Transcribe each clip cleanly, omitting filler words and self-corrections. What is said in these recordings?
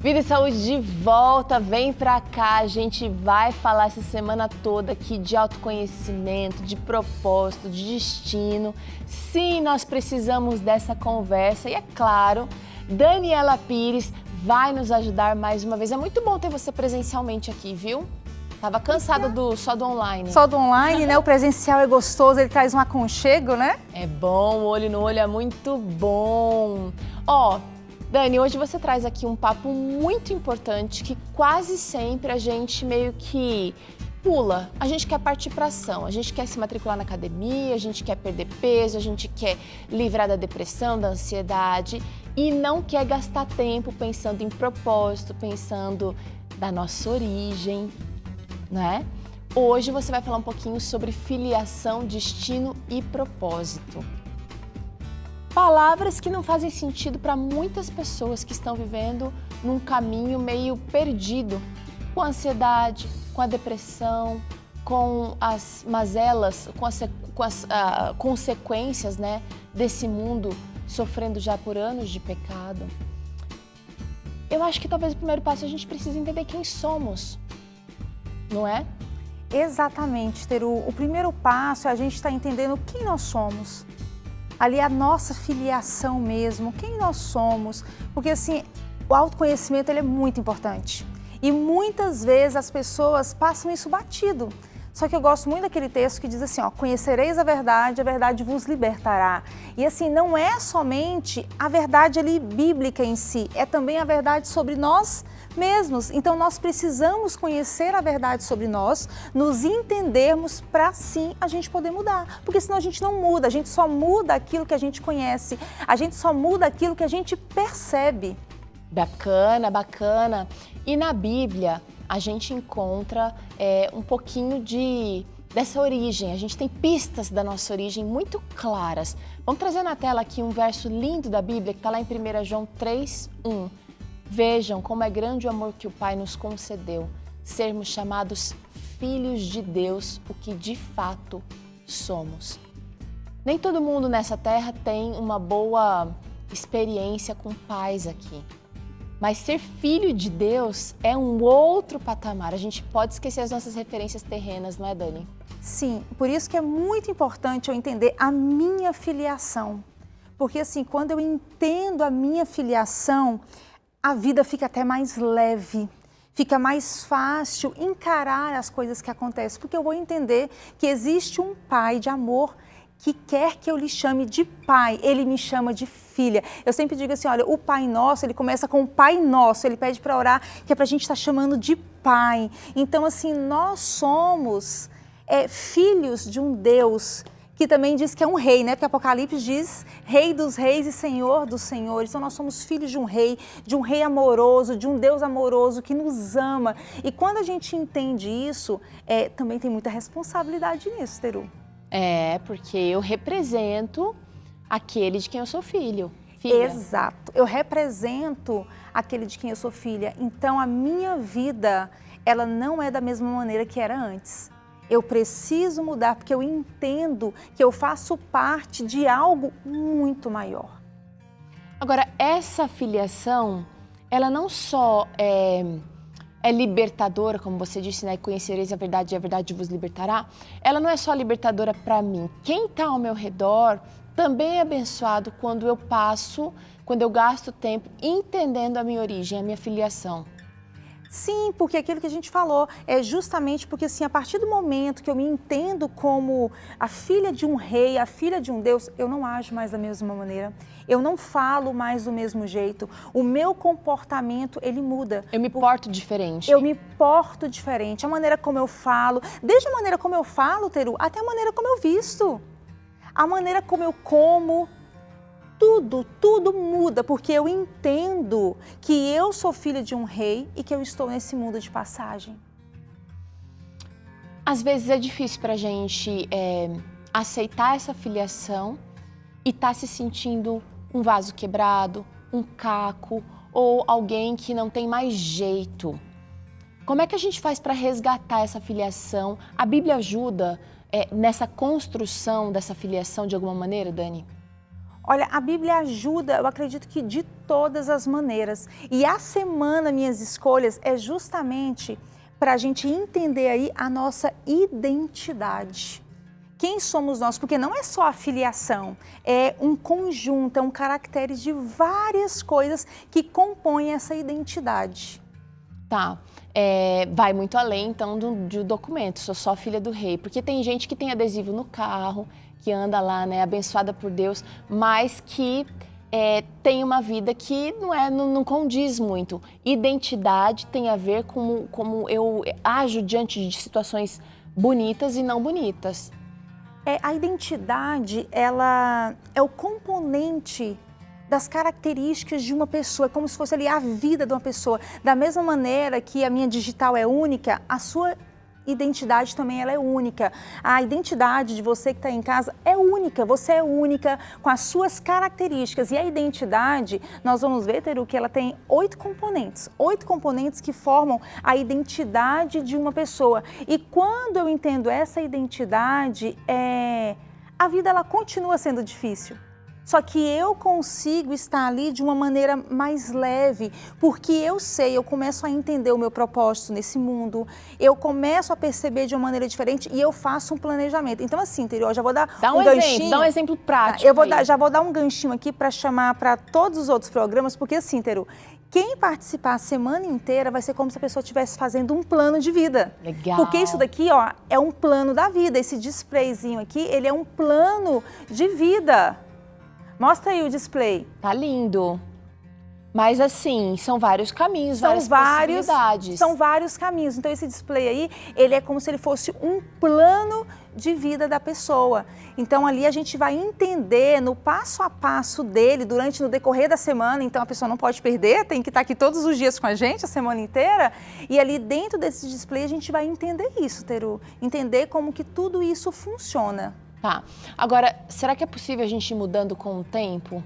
Vida e Saúde de volta, vem pra cá, a gente vai falar essa semana toda aqui de autoconhecimento, de propósito, de destino. Sim, nós precisamos dessa conversa e é claro, Daniela Pires vai nos ajudar mais uma vez. É muito bom ter você presencialmente aqui, viu? Tava cansada só do online. Só do online, né? O presencial é gostoso, ele traz um aconchego, né? É bom, olho no olho é muito bom. Ó, Dani, hoje você traz aqui um papo muito importante que quase sempre a gente meio que pula. A gente quer partir para ação, a gente quer se matricular na academia, a gente quer perder peso, a gente quer livrar da depressão, da ansiedade e não quer gastar tempo pensando em propósito, pensando da nossa origem, né? Hoje você vai falar um pouquinho sobre filiação, destino e propósito. Palavras que não fazem sentido para muitas pessoas que estão vivendo num caminho meio perdido, com a ansiedade, com a depressão, com as mazelas, com as consequências, né, desse mundo sofrendo já por anos de pecado. Eu acho que talvez o primeiro passo a gente precisa entender quem somos, não é? Exatamente, Teru. O primeiro passo é a gente estar entendendo quem nós somos. Ali a nossa filiação mesmo, quem nós somos. Porque assim, o autoconhecimento ele é muito importante. E muitas vezes as pessoas passam isso batido. Só que eu gosto muito daquele texto que diz assim, ó, conhecereis a verdade vos libertará. E assim, não é somente a verdade ali bíblica em si, é também a verdade sobre nós mesmos. Então nós precisamos conhecer a verdade sobre nós, nos entendermos para sim a gente poder mudar. Porque senão a gente não muda, a gente só muda aquilo que a gente conhece, a gente só muda aquilo que a gente percebe. Bacana, bacana. E na Bíblia a gente encontra um pouquinho dessa origem, a gente tem pistas da nossa origem muito claras. Vamos trazer na tela aqui um verso lindo da Bíblia que está lá em 1 João 3:1. Vejam como é grande o amor que o Pai nos concedeu, sermos chamados filhos de Deus, o que de fato somos. Nem todo mundo nessa terra tem uma boa experiência com pais aqui. Mas ser filho de Deus é um outro patamar. A gente pode esquecer as nossas referências terrenas, não é, Dani? Sim, por isso que é muito importante eu entender a minha filiação. Porque assim, quando eu entendo a minha filiação, a vida fica até mais leve, fica mais fácil encarar as coisas que acontecem, porque eu vou entender que existe um pai de amor que quer que eu lhe chame de pai, ele me chama de filha. Eu sempre digo assim, olha, o Pai Nosso, ele começa com o Pai Nosso, ele pede para orar, que é para a gente estar chamando de pai. Então assim, nós somos filhos de um Deus que também diz que é um rei, né? Porque Apocalipse diz Rei dos reis e Senhor dos senhores. Então nós somos filhos de um rei amoroso, de um Deus amoroso que nos ama. E quando a gente entende isso, também tem muita responsabilidade nisso, Teru. Porque eu represento aquele de quem eu sou filha. Exato, eu represento aquele de quem eu sou filha. Então a minha vida, ela não é da mesma maneira que era antes. Eu preciso mudar porque eu entendo que eu faço parte de algo muito maior. Agora, essa filiação, ela não só é libertadora, como você disse, né? Conhecereis a verdade e a verdade vos libertará. Ela não é só libertadora para mim. Quem está ao meu redor também é abençoado quando eu gasto tempo entendendo a minha origem, a minha filiação. Sim, porque aquilo que a gente falou é justamente porque assim, a partir do momento que eu me entendo como a filha de um rei, a filha de um Deus, eu não ajo mais da mesma maneira, eu não falo mais do mesmo jeito, o meu comportamento, ele muda. Eu me porto diferente. Eu me porto diferente, a maneira como eu falo, desde a maneira como eu falo, Teru, até a maneira como eu visto, a maneira como eu como. Tudo muda, porque eu entendo que eu sou filha de um rei e que eu estou nesse mundo de passagem. Às vezes é difícil para a gente aceitar essa filiação e estar se sentindo um vaso quebrado, um caco ou alguém que não tem mais jeito. Como é que a gente faz para resgatar essa filiação? A Bíblia ajuda nessa construção dessa filiação de alguma maneira, Dani? Olha, a Bíblia ajuda, eu acredito que de todas as maneiras. E a semana Minhas Escolhas é justamente para a gente entender aí a nossa identidade. Quem somos nós? Porque não é só a filiação, é um conjunto, é um caractere de várias coisas que compõem essa identidade. Tá, vai muito além então do documento, sou só filha do rei, porque tem gente que tem adesivo no carro, que anda lá, né, abençoada por Deus, mas que tem uma vida que não condiz muito. Identidade tem a ver com como eu ajo diante de situações bonitas e não bonitas. A identidade, ela é o componente das características de uma pessoa, é como se fosse ali a vida de uma pessoa. Da mesma maneira que a minha digital é única, a sua identidade também ela é única. A identidade de você que está em casa é única, você é única com as suas características. E a identidade, nós vamos ver, Teru, que ela tem 8 componentes que formam a identidade de uma pessoa. E quando eu entendo essa identidade, a vida ela continua sendo difícil. Só que eu consigo estar ali de uma maneira mais leve, porque eu sei, eu começo a entender o meu propósito nesse mundo, eu começo a perceber de uma maneira diferente e eu faço um planejamento. Então assim, Teru, eu já vou dar um ganchinho. Dá um exemplo prático. Já vou dar um ganchinho aqui para chamar para todos os outros programas, porque assim, Teru, quem participar a semana inteira vai ser como se a pessoa estivesse fazendo um plano de vida. Legal. Porque isso daqui, ó, é um plano da vida. Esse displayzinho aqui, ele é um plano de vida. Mostra aí o display. Tá lindo. Mas assim, são vários caminhos, várias possibilidades. São vários caminhos. Então esse display aí, ele é como se ele fosse um plano de vida da pessoa. Então ali a gente vai entender no passo a passo dele no decorrer da semana. Então a pessoa não pode perder, tem que estar aqui todos os dias com a gente, a semana inteira. E ali dentro desse display a gente vai entender isso, Teru. Entender como que tudo isso funciona. Tá. Agora, será que é possível a gente ir mudando com o tempo?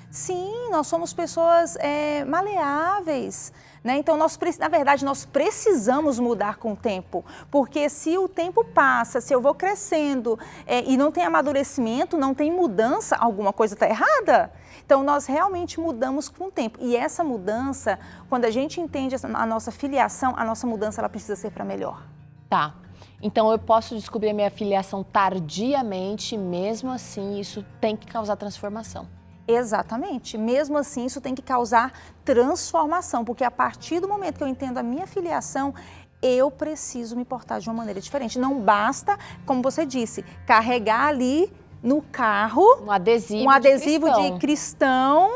Sim, nós somos pessoas maleáveis, né? Então, na verdade, nós precisamos mudar com o tempo, porque se o tempo passa, se eu vou crescendo e não tem amadurecimento, não tem mudança, alguma coisa está errada. Então, nós realmente mudamos com o tempo. E essa mudança, quando a gente entende a nossa filiação, a nossa mudança ela precisa ser para melhor. Tá. Então, eu posso descobrir a minha filiação tardiamente, mesmo assim, isso tem que causar transformação. Exatamente. Mesmo assim, isso tem que causar transformação, porque a partir do momento que eu entendo a minha filiação, eu preciso me portar de uma maneira diferente. Não basta, como você disse, carregar ali no carro um adesivo de cristão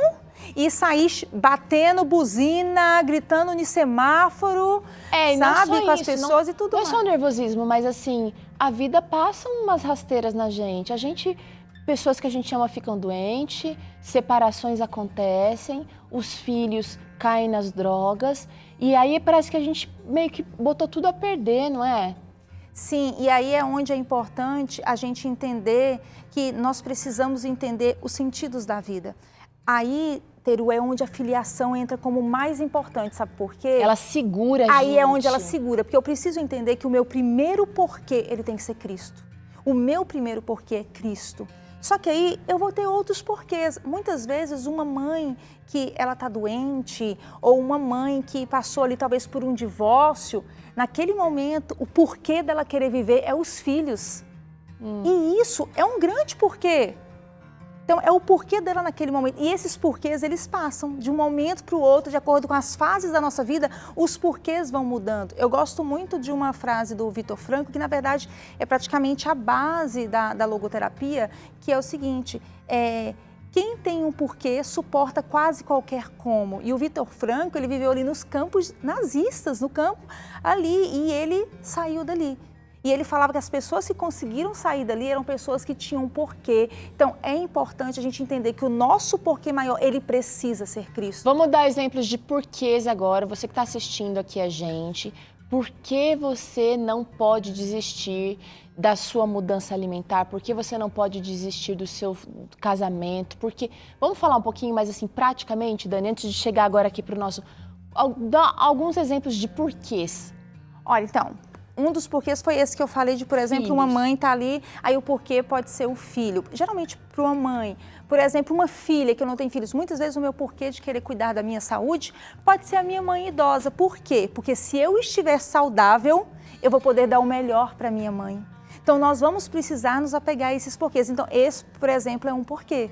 e sair batendo buzina, gritando no semáforo, sabe, com as pessoas e tudo mais. Não é só nervosismo, mas assim, a vida passa umas rasteiras na gente. Pessoas que a gente ama ficam doentes, separações acontecem, os filhos caem nas drogas e aí parece que a gente meio que botou tudo a perder, não é? Sim, e aí é onde é importante a gente entender que nós precisamos entender os sentidos da vida. Aí, Teru, é onde a filiação entra como mais importante, sabe por quê? Ela segura a gente. Aí é onde ela segura, porque eu preciso entender que o meu primeiro porquê, ele tem que ser Cristo. O meu primeiro porquê é Cristo. Só que aí eu vou ter outros porquês. Muitas vezes uma mãe que ela está doente ou uma mãe que passou ali talvez por um divórcio, naquele momento o porquê dela querer viver é os filhos. E isso é um grande porquê. Então é o porquê dela naquele momento. E esses porquês eles passam de um momento para o outro, de acordo com as fases da nossa vida, os porquês vão mudando. Eu gosto muito de uma frase do Vitor Frankl, que na verdade é praticamente a base da logoterapia, que é o seguinte, quem tem um porquê suporta quase qualquer como. E o Vitor Frankl, ele viveu ali nos campos nazistas, no campo ali, e ele saiu dali. E ele falava que as pessoas que conseguiram sair dali eram pessoas que tinham um porquê. Então, é importante a gente entender que o nosso porquê maior, ele precisa ser Cristo. Vamos dar exemplos de porquês agora. Você que está assistindo aqui a gente, por que você não pode desistir da sua mudança alimentar? Por que você não pode desistir do seu casamento? Porque vamos falar um pouquinho mais assim, praticamente, Dani, antes de chegar agora aqui para o nosso... Dar alguns exemplos de porquês. Olha, então... Um dos porquês foi esse que eu falei de, por exemplo, uma mãe tá ali, aí o porquê pode ser o filho. Geralmente para uma mãe, por exemplo, uma filha que eu não tenho filhos, muitas vezes o meu porquê de querer cuidar da minha saúde pode ser a minha mãe idosa. Por quê? Porque se eu estiver saudável, eu vou poder dar o melhor para minha mãe. Então nós vamos precisar nos apegar a esses porquês. Então esse, por exemplo, é um porquê.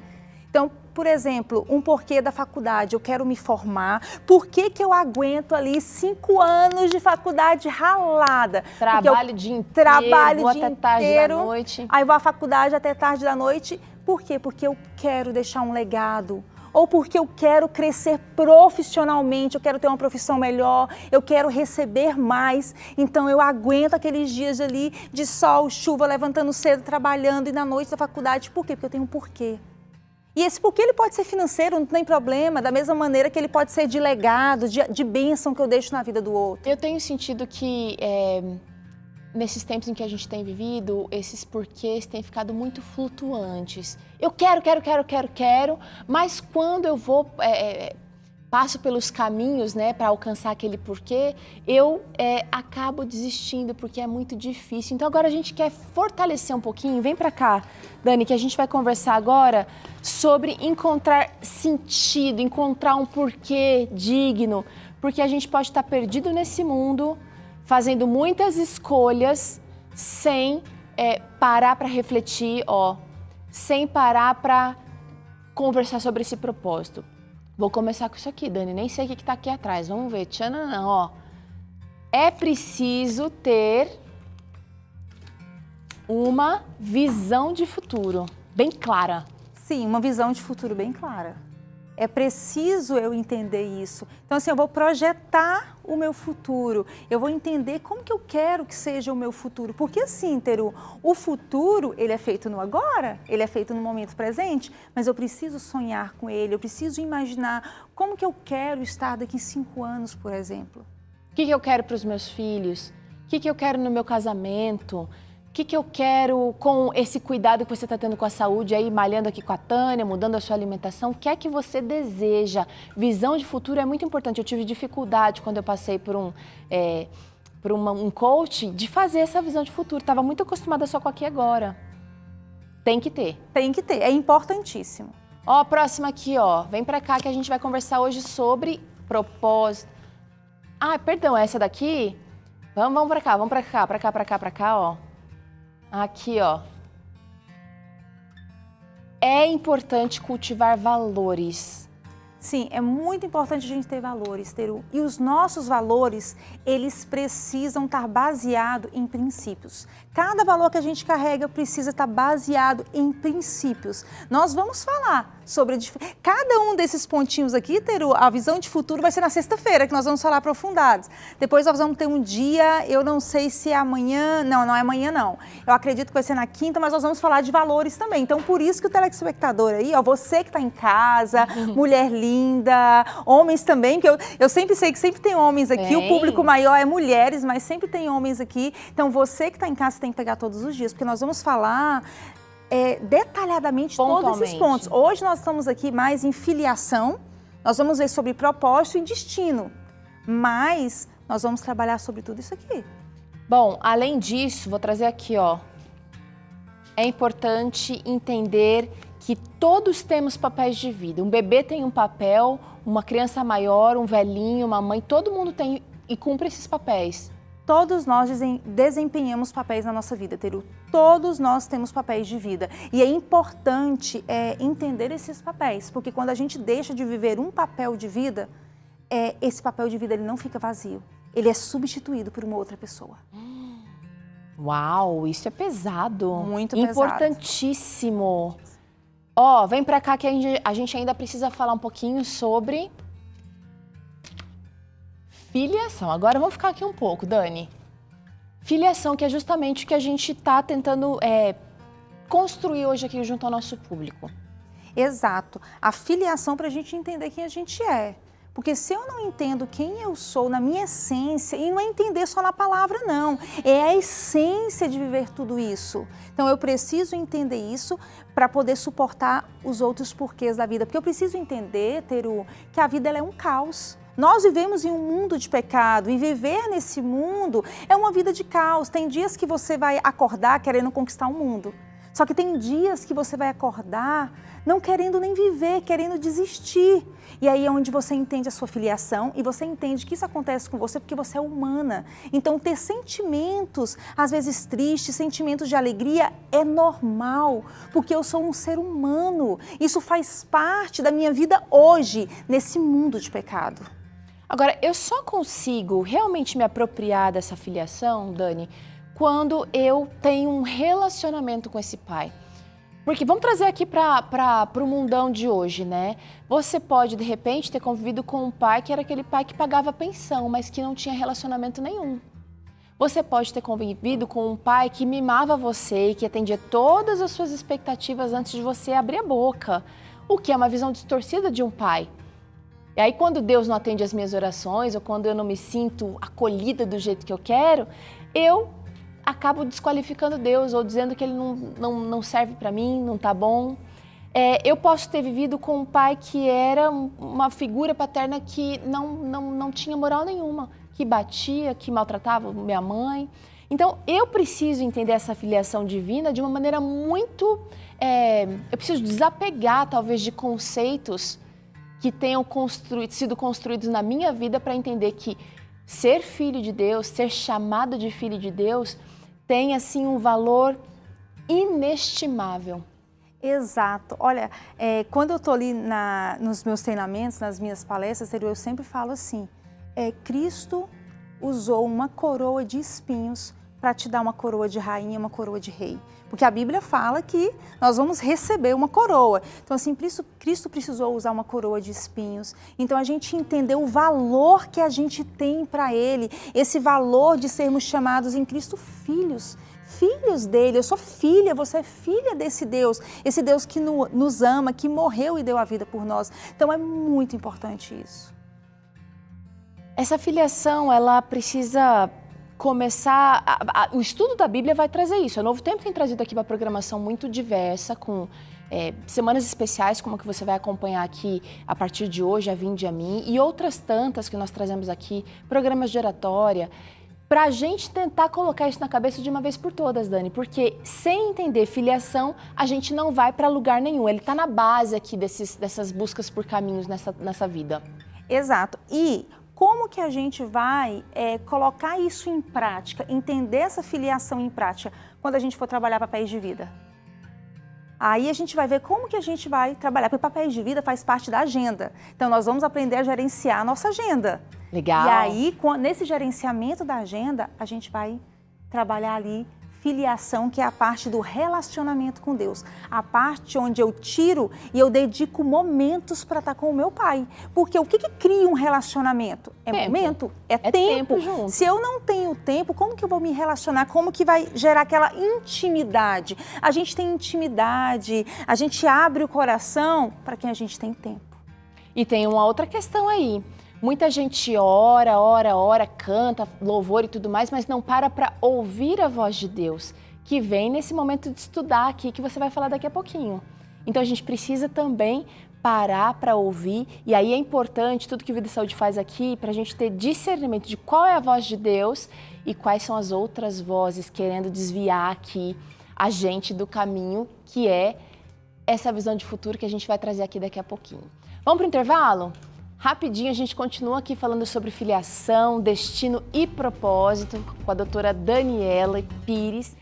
Então, por exemplo, um porquê da faculdade, eu quero me formar, por que eu aguento ali 5 anos de faculdade ralada? Trabalho o dia inteiro, trabalho vou o dia até tarde inteiro, da noite. Aí vou à faculdade até tarde da noite. Por quê? Porque eu quero deixar um legado. Ou porque eu quero crescer profissionalmente, eu quero ter uma profissão melhor, eu quero receber mais. Então eu aguento aqueles dias ali de sol, chuva, levantando cedo, trabalhando e na noite da faculdade. Por quê? Porque eu tenho um porquê. E esse porquê ele pode ser financeiro, não tem problema, da mesma maneira que ele pode ser de legado, de bênção que eu deixo na vida do outro. Eu tenho sentido que nesses tempos em que a gente tem vivido, esses porquês têm ficado muito flutuantes. Eu quero, mas quando eu vou, passo pelos caminhos, né, para alcançar aquele porquê, eu acabo desistindo porque é muito difícil. Então agora a gente quer fortalecer um pouquinho, vem para cá, Dani, que a gente vai conversar agora sobre encontrar sentido, encontrar um porquê digno, porque a gente pode estar perdido nesse mundo, fazendo muitas escolhas sem parar para refletir, sem parar para conversar sobre esse propósito. Vou começar com isso aqui, Dani, nem sei o que está aqui atrás, vamos ver. Tchananã, ó. É preciso ter uma visão de futuro bem clara. Sim, uma visão de futuro bem clara. É preciso eu entender isso. Então, assim, eu vou projetar o meu futuro. Eu vou entender como que eu quero que seja o meu futuro. Porque, assim, Teru, o futuro, ele é feito no agora, ele é feito no momento presente, mas eu preciso sonhar com ele, eu preciso imaginar como que eu quero estar daqui 5 anos, por exemplo. O que eu quero para os meus filhos? O que eu quero no meu casamento? O que eu quero com esse cuidado que você está tendo com a saúde aí, malhando aqui com a Tânia, mudando a sua alimentação? O que é que você deseja? Visão de futuro é muito importante. Eu tive dificuldade quando eu passei por um coach de fazer essa visão de futuro. Estava muito acostumada só com aqui e agora. Tem que ter. Tem que ter, é importantíssimo. Ó, próxima aqui, ó. Vem pra cá que a gente vai conversar hoje sobre propósito. Ah, perdão, essa daqui? Vamos pra cá, ó. Aqui, ó. É importante cultivar valores. Sim, é muito importante a gente ter valores, Teru. E os nossos valores, eles precisam estar baseados em princípios. Cada valor que a gente carrega precisa estar baseado em princípios. Nós vamos falar sobre cada um desses pontinhos aqui, Teru, a visão de futuro vai ser na sexta-feira, que nós vamos falar aprofundados. Depois nós vamos ter um dia, eu não sei se é amanhã, não é amanhã não. Eu acredito que vai ser na quinta, mas nós vamos falar de valores também. Então, por isso que o telespectador aí, ó, você que está em casa, mulher linda, homens também, que eu sempre sei que sempre tem homens aqui, o público maior é mulheres, mas sempre tem homens aqui. Então, você que está em casa, você tem que pegar todos os dias, porque nós vamos falar detalhadamente todos esses pontos. Hoje nós estamos aqui mais em filiação, nós vamos ver sobre propósito e destino, mas nós vamos trabalhar sobre tudo isso aqui. Bom, além disso, vou trazer aqui, ó. É importante entender que todos temos papéis de vida. Um bebê tem um papel, uma criança maior, um velhinho, uma mãe, todo mundo tem e cumpre esses papéis. Todos nós desempenhamos papéis na nossa vida, Teru. Todos nós temos papéis de vida. E é importante entender esses papéis, porque quando a gente deixa de viver um papel de vida, esse papel de vida ele não fica vazio. Ele é substituído por uma outra pessoa. Uau, isso é pesado. Muito pesado. Importantíssimo. Ó, vem pra cá que a gente ainda precisa falar um pouquinho sobre filiação. Agora vamos ficar aqui um pouco, Dani. Filiação, que é justamente o que a gente está tentando construir hoje aqui junto ao nosso público. Exato. A filiação para a gente entender quem a gente é. Porque se eu não entendo quem eu sou na minha essência, e não é entender só na palavra, não. É a essência de viver tudo isso. Então eu preciso entender isso para poder suportar os outros porquês da vida. Porque eu preciso entender, Teru, que a vida ela é um caos. Nós vivemos em um mundo de pecado e viver nesse mundo é uma vida de caos. Tem dias que você vai acordar querendo conquistar o mundo. Só que tem dias que você vai acordar não querendo nem viver, querendo desistir. E aí é onde você entende a sua filiação e você entende que isso acontece com você porque você é humana. Então ter sentimentos, às vezes tristes, sentimentos de alegria é normal, porque eu sou um ser humano. Isso faz parte da minha vida hoje, nesse mundo de pecado. Agora, eu só consigo realmente me apropriar dessa filiação, Dani, quando eu tenho um relacionamento com esse pai. Porque vamos trazer aqui para o mundão de hoje, né? Você pode, de repente, ter convivido com um pai que era aquele pai que pagava pensão, mas que não tinha relacionamento nenhum. Você pode ter convivido com um pai que mimava você e que atendia todas as suas expectativas antes de você abrir a boca, o que é uma visão distorcida de um pai. E aí, quando Deus não atende as minhas orações ou quando eu não me sinto acolhida do jeito que eu quero, eu acabo desqualificando Deus ou dizendo que Ele não serve para mim, não tá bom. Eu posso ter vivido com um pai que era uma figura paterna que não tinha moral nenhuma, que batia, que maltratava minha mãe. Então, eu preciso entender essa filiação divina de uma maneira muito... eu preciso desapegar, talvez, de conceitos que tenham sido construídos na minha vida para entender que ser filho de Deus, ser chamado de filho de Deus, tem assim um valor inestimável. Exato. Olha, quando eu estou ali nos meus treinamentos, nas minhas palestras, eu sempre falo assim, Cristo usou uma coroa de espinhos para te dar uma coroa de rainha, uma coroa de rei. Porque a Bíblia fala que nós vamos receber uma coroa. Então, assim, Cristo precisou usar uma coroa de espinhos. Então, a gente entendeu o valor que a gente tem para Ele, esse valor de sermos chamados em Cristo filhos. Filhos dele, eu sou filha, você é filha desse Deus, esse Deus que nos ama, que morreu e deu a vida por nós. Então, é muito importante isso. Essa filiação, ela precisa começar... o estudo da Bíblia vai trazer isso. O Novo Tempo tem trazido aqui uma programação muito diversa, com semanas especiais, como a que você vai acompanhar aqui a partir de hoje, a Vinde a Mim, e outras tantas que nós trazemos aqui, programas de oratória, para a gente tentar colocar isso na cabeça de uma vez por todas, Dani, porque sem entender filiação, a gente não vai para lugar nenhum. Ele está na base aqui dessas buscas por caminhos nessa vida. Exato. E como que a gente vai colocar isso em prática, entender essa filiação em prática, quando a gente for trabalhar papéis de vida? Aí a gente vai ver como que a gente vai trabalhar, porque papéis de vida faz parte da agenda. Então, nós vamos aprender a gerenciar a nossa agenda. Legal. E aí, nesse gerenciamento da agenda, a gente vai trabalhar ali filiação, que é a parte do relacionamento com Deus. A parte onde eu tiro e eu dedico momentos para estar com o meu pai. Porque o que cria um relacionamento? É tempo. Momento, é tempo. Junto. Se eu não tenho tempo, como que eu vou me relacionar? Como que vai gerar aquela intimidade? A gente tem intimidade, a gente abre o coração para quem a gente tem tempo. E tem uma outra questão aí. Muita gente ora, canta louvor e tudo mais, mas não para ouvir a voz de Deus, que vem nesse momento de estudar aqui, que você vai falar daqui a pouquinho. Então a gente precisa também parar para ouvir, e aí é importante tudo que o Vida e Saúde faz aqui, para a gente ter discernimento de qual é a voz de Deus e quais são as outras vozes querendo desviar aqui a gente do caminho, que é essa visão de futuro que a gente vai trazer aqui daqui a pouquinho. Vamos para o intervalo? Rapidinho, a gente continua aqui falando sobre filiação, destino e propósito com a doutora Daniela Pires.